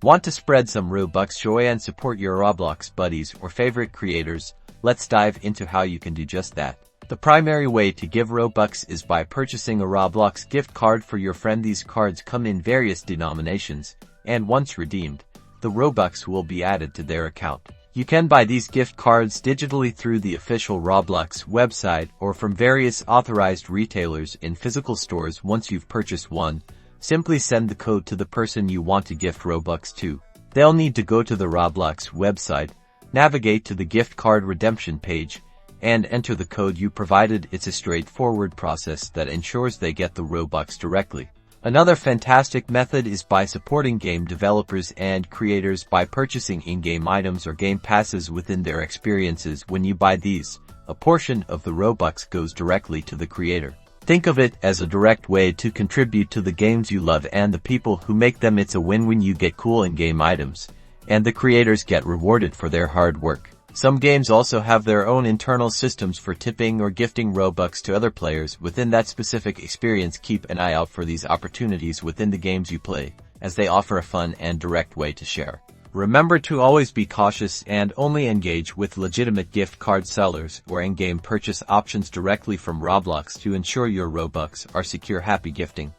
Want to spread some Robux joy and support your Roblox buddies or favorite creators? Let's dive into how you can do just that. The primary way to give Robux is by purchasing a Roblox gift card for your friend. These cards come in various denominations, and once redeemed, the Robux will be added to their account. You can buy these gift cards digitally through the official Roblox website or from various authorized retailers in physical stores. Once you've purchased one, simply send the code to the person you want to gift Robux to. They'll need to go to the Roblox website, navigate to the gift card redemption page, and enter the code you provided. It's a straightforward process that ensures they get the Robux directly. Another fantastic method is by supporting game developers and creators by purchasing in-game items or game passes within their experiences. When you buy these, a portion of the Robux goes directly to the creator. Think of it as a direct way to contribute to the games you love and the people who make them. It's a win-win. You get cool in-game items, and the creators get rewarded for their hard work. Some games also have their own internal systems for tipping or gifting Robux to other players within that specific experience. Keep an eye out for these opportunities within the games you play, as they offer a fun and direct way to share. Remember to always be cautious and only engage with legitimate gift card sellers or in-game purchase options directly from Roblox to ensure your Robux are secure. Happy gifting.